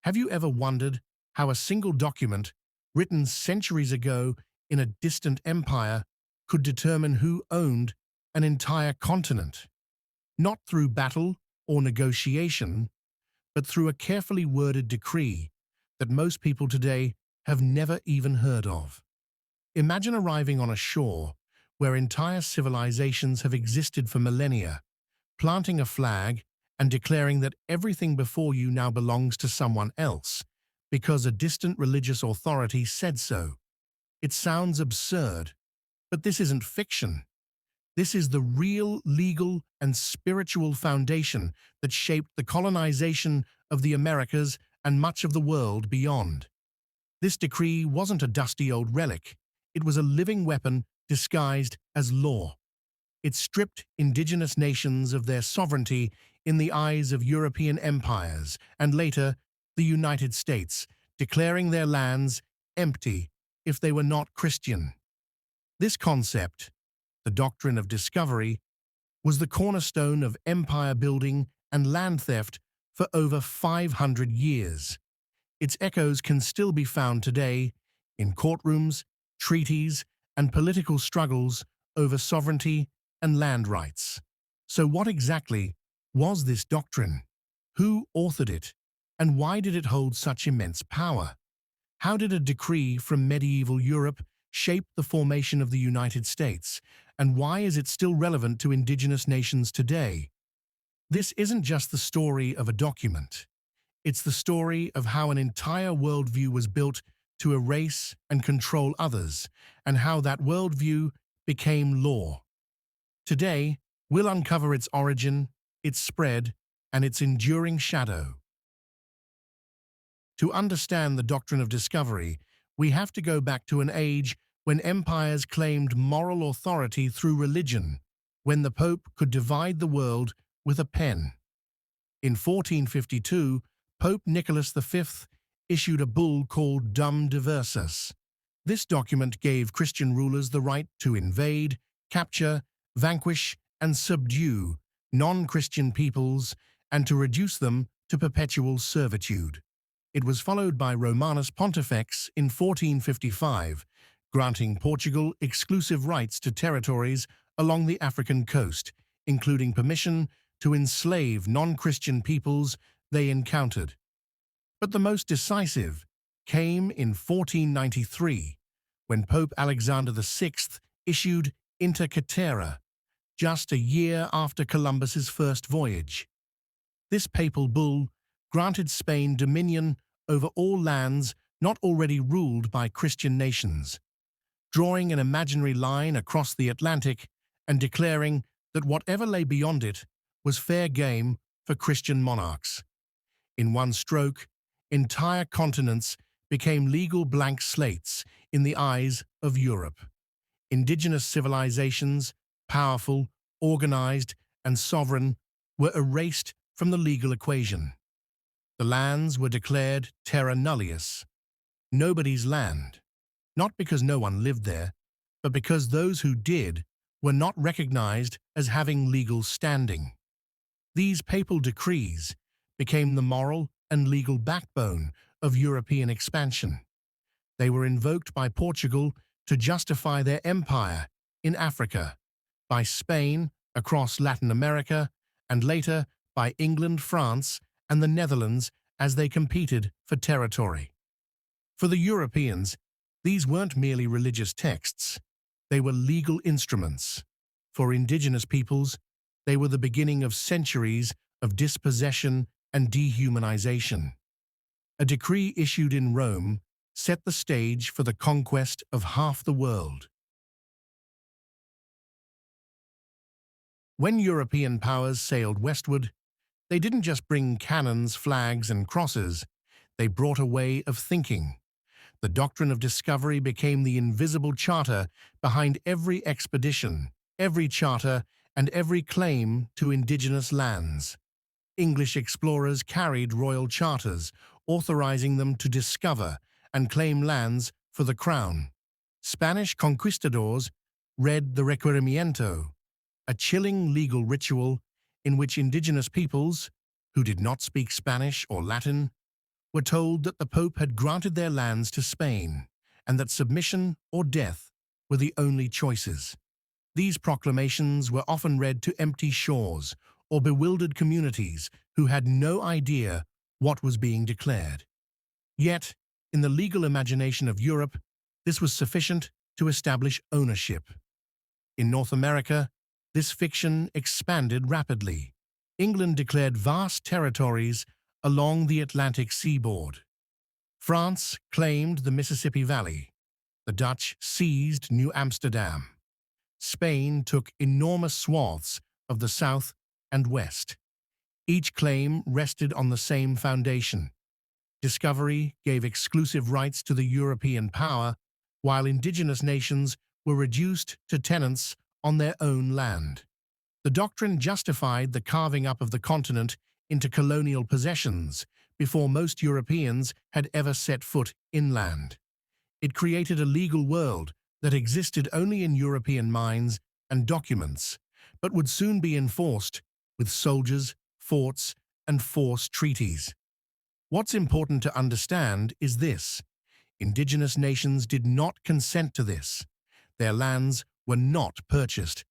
Have you ever wondered how a single document, written centuries ago in a distant empire, could determine who owned an entire continent? Not through battle or negotiation, but through a carefully worded decree that most people today have never even heard of. Imagine arriving on a shore where entire civilizations have existed for millennia, planting a flag and declaring that everything before you now belongs to someone else because a distant religious authority said so. It sounds absurd, but this isn't fiction. This is the real legal and spiritual foundation that shaped the colonization of the Americas and much of the world beyond. This decree wasn't a dusty old relic. It was a living weapon disguised as law. It stripped indigenous nations of their sovereignty in the eyes of European empires and later the United States, declaring their lands empty if they were not Christian. This concept, the Doctrine of Discovery, was the cornerstone of empire building and land theft for over 500 years. Its echoes can still be found today in courtrooms, treaties, and political struggles over sovereignty and land rights. So what exactly was this doctrine? Who authored it? And why did it hold such immense power? How did a decree from medieval Europe shape the formation of the United States? And why is it still relevant to indigenous nations today? This isn't just the story of a document. It's the story of how an entire worldview was built to erase and control others, and how that worldview became law. Today, we'll uncover its origin, its spread, and its enduring shadow. To understand the Doctrine of Discovery, we have to go back to an age when empires claimed moral authority through religion, when the Pope could divide the world with a pen. In 1452, Pope Nicholas V issued a bull called Dum Diversas. This document gave Christian rulers the right to invade, capture, vanquish, and subdue non-Christian peoples and to reduce them to perpetual servitude. It was followed by Romanus Pontifex in 1455, granting Portugal exclusive rights to territories along the African coast, including permission to enslave non-Christian peoples they encountered. But the most decisive came in 1493, when Pope Alexander VI issued Inter Caetera, just a year after Columbus's first voyage. This papal bull granted Spain dominion over all lands not already ruled by Christian nations, drawing an imaginary line across the Atlantic and declaring that whatever lay beyond it was fair game for Christian monarchs. In one stroke, entire continents became legal blank slates in the eyes of Europe. Indigenous civilizations, powerful, organized, and sovereign, were erased from the legal equation. The lands were declared terra nullius, nobody's land, not because no one lived there, but because those who did were not recognized as having legal standing. These papal decrees became the moral and legal backbone of European expansion. They were invoked by Portugal to justify their empire in Africa, by Spain across Latin America, and later by England, France, and the Netherlands as they competed for territory. For the Europeans, these weren't merely religious texts. They were legal instruments. For indigenous peoples, they were the beginning of centuries of dispossession and dehumanization. A decree issued in Rome set the stage for the conquest of half the world. When European powers sailed westward, they didn't just bring cannons, flags, and crosses. They brought a way of thinking. The Doctrine of Discovery became the invisible charter behind every expedition, every charter, and every claim to indigenous lands. English explorers carried royal charters, authorizing them to discover and claim lands for the crown. Spanish conquistadors read the Requerimiento, a chilling legal ritual in which indigenous peoples, who did not speak Spanish or Latin, were told that the Pope had granted their lands to Spain and that submission or death were the only choices. These proclamations were often read to empty shores or bewildered communities who had no idea what was being declared. Yet, in the legal imagination of Europe, this was sufficient to establish ownership. In North America, this fiction expanded rapidly. England declared vast territories along the Atlantic seaboard. France claimed the Mississippi Valley. The Dutch seized New Amsterdam. Spain took enormous swaths of the south and west. Each claim rested on the same foundation. Discovery gave exclusive rights to the European power, while indigenous nations were reduced to tenants on their own land. The doctrine justified the carving up of the continent into colonial possessions before most Europeans had ever set foot inland. It created a legal world that existed only in European minds and documents, but would soon be enforced with soldiers, forts, and force treaties. What's important to understand is this: indigenous nations did not consent to this. Their lands were not purchased.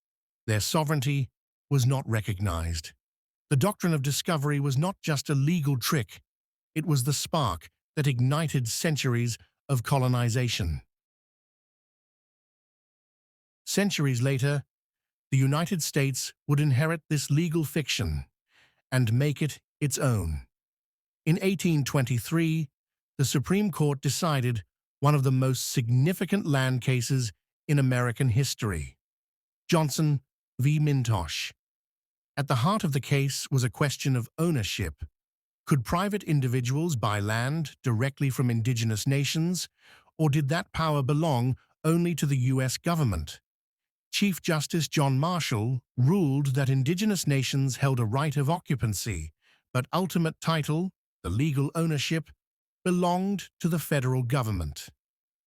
Their sovereignty was not recognized. The doctrine of discovery was not just a legal trick, it was the spark that ignited centuries of colonization. Centuries later, the United States would inherit this legal fiction and make it its own. In 1823, the Supreme Court decided one of the most significant land cases in American history, Johnson v. Mintosh. At the heart of the case was a question of ownership. Could private individuals buy land directly from indigenous nations, or did that power belong only to the U.S. government? Chief Justice John Marshall ruled that indigenous nations held a right of occupancy, but ultimate title, the legal ownership, belonged to the federal government.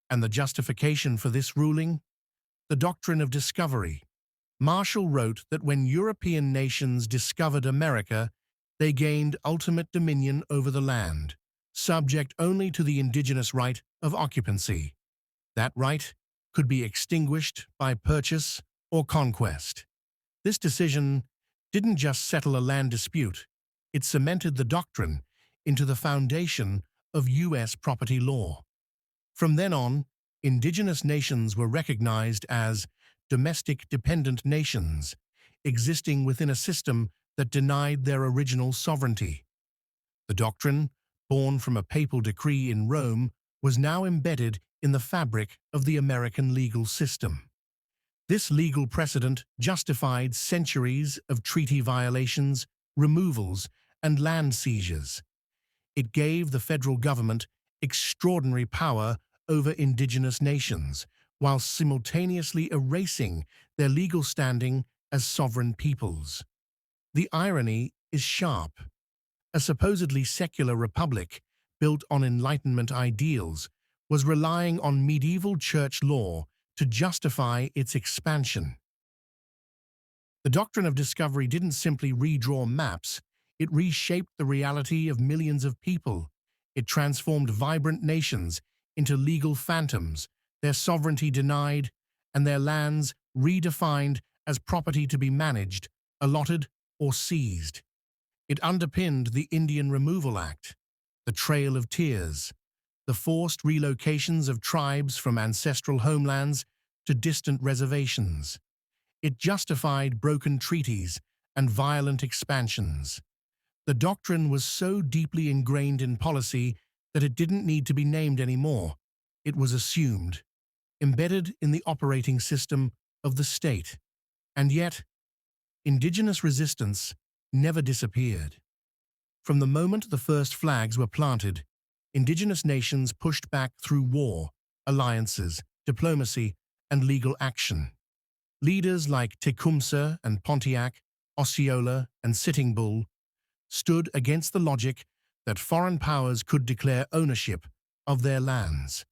And the justification for this ruling? The Doctrine of Discovery. Marshall wrote that when European nations discovered America, they gained ultimate dominion over the land, subject only to the indigenous right of occupancy. That right could be extinguished by purchase or conquest. This decision didn't just settle a land dispute, it cemented the doctrine into the foundation of U.S. property law. From then on, indigenous nations were recognized as domestic dependent nations, existing within a system that denied their original sovereignty. The doctrine, born from a papal decree in Rome, was now embedded in the fabric of the American legal system. This legal precedent justified centuries of treaty violations, removals, and land seizures. It gave the federal government extraordinary power over indigenous nations, while simultaneously erasing their legal standing as sovereign peoples. The irony is sharp. A supposedly secular republic, built on Enlightenment ideals, was relying on medieval church law to justify its expansion. The doctrine of discovery didn't simply redraw maps, it reshaped the reality of millions of people. It transformed vibrant nations into legal phantoms, their sovereignty denied, and their lands redefined as property to be managed, allotted, or seized. It underpinned the Indian Removal Act, the Trail of Tears, the forced relocations of tribes from ancestral homelands to distant reservations. It justified broken treaties and violent expansions. The doctrine was so deeply ingrained in policy that it didn't need to be named anymore. It was assumed, embedded in the operating system of the state. And yet, indigenous resistance never disappeared. From the moment the first flags were planted, indigenous nations pushed back through war, alliances, diplomacy, and legal action. Leaders like Tecumseh and Pontiac, Osceola and Sitting Bull stood against the logic that foreign powers could declare ownership of their lands.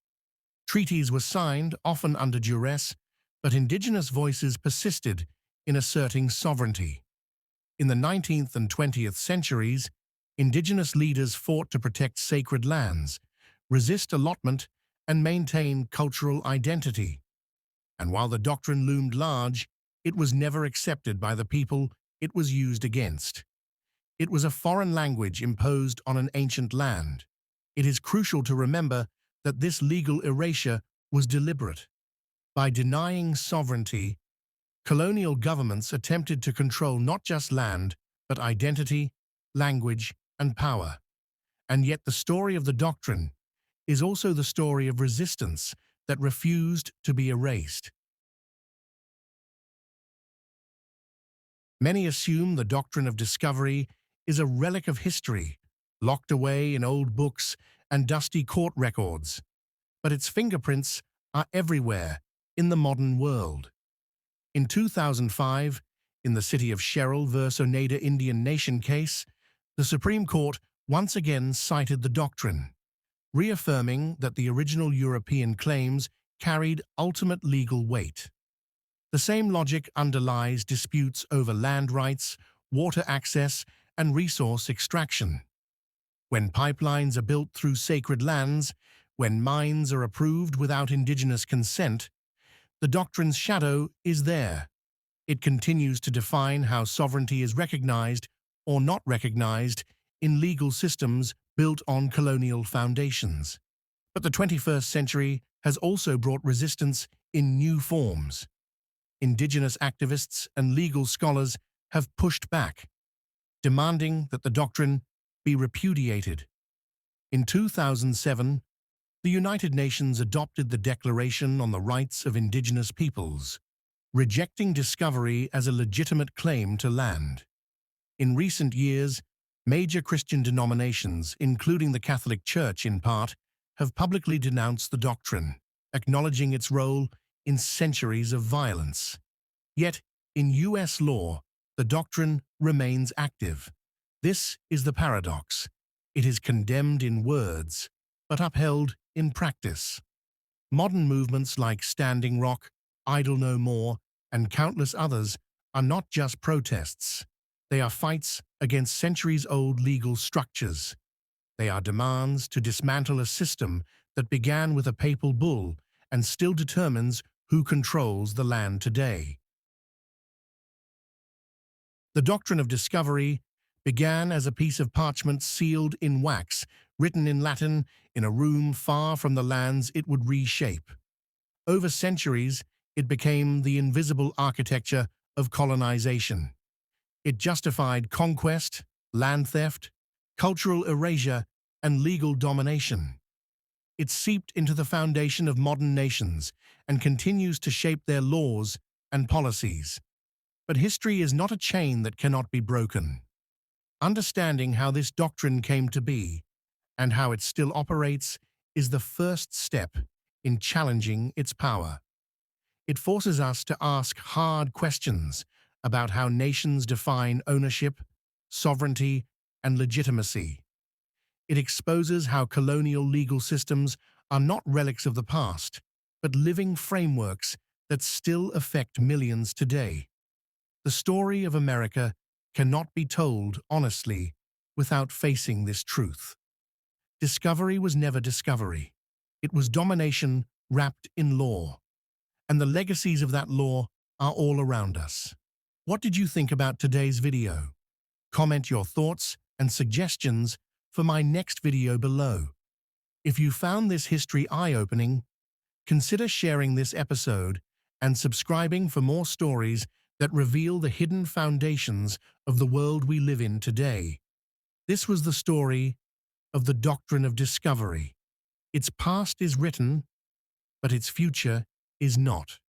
Treaties were signed, often under duress, but indigenous voices persisted in asserting sovereignty. In the 19th and 20th centuries, Indigenous leaders fought to protect sacred lands, resist allotment, and maintain cultural identity. And while the doctrine loomed large, it was never accepted by the people it was used against. It was a foreign language imposed on an ancient land. It is crucial to remember that this legal erasure was deliberate. By denying sovereignty, colonial governments attempted to control not just land, but identity, language, and power. And yet the story of the doctrine is also the story of resistance that refused to be erased. Many assume the doctrine of discovery is a relic of history, locked away in old books and dusty court records. But its fingerprints are everywhere in the modern world. In 2005, in the city of Sherrill versus Oneida Indian Nation case, the Supreme Court once again cited the doctrine, reaffirming that the original European claims carried ultimate legal weight. The same logic underlies disputes over land rights, water access, and resource extraction. When pipelines are built through sacred lands, when mines are approved without Indigenous consent, the doctrine's shadow is there. It continues to define how sovereignty is recognized or not recognized in legal systems built on colonial foundations. But the 21st century has also brought resistance in new forms. Indigenous activists and legal scholars have pushed back, demanding that the doctrine be repudiated. In 2007, the United Nations adopted the Declaration on the Rights of Indigenous Peoples, rejecting discovery as a legitimate claim to land. In recent years, major Christian denominations, including the Catholic Church in part, have publicly denounced the doctrine, acknowledging its role in centuries of violence. Yet, in U.S. law, the doctrine remains active. This is the paradox. It is condemned in words, but upheld in practice. Modern movements like Standing Rock, Idle No More, and countless others are not just protests. They are fights against centuries-old legal structures. They are demands to dismantle a system that began with a papal bull and still determines who controls the land today. The doctrine of discovery began as a piece of parchment sealed in wax, written in Latin in a room far from the lands it would reshape. Over centuries, it became the invisible architecture of colonization. It justified conquest, land theft, cultural erasure, and legal domination. It seeped into the foundation of modern nations and continues to shape their laws and policies. But history is not a chain that cannot be broken. Understanding how this doctrine came to be and how it still operates is the first step in challenging its power. It forces us to ask hard questions about how nations define ownership, sovereignty, and legitimacy. It exposes how colonial legal systems are not relics of the past, but living frameworks that still affect millions today. The story of America cannot be told honestly without facing this truth. Discovery was never discovery. It was domination wrapped in law. And the legacies of that law are all around us. What did you think about today's video? Comment your thoughts and suggestions for my next video below. If you found this history eye-opening, consider sharing this episode and subscribing for more stories that reveal the hidden foundations of the world we live in today. This was the story of the Doctrine of Discovery. Its past is written, but its future is not.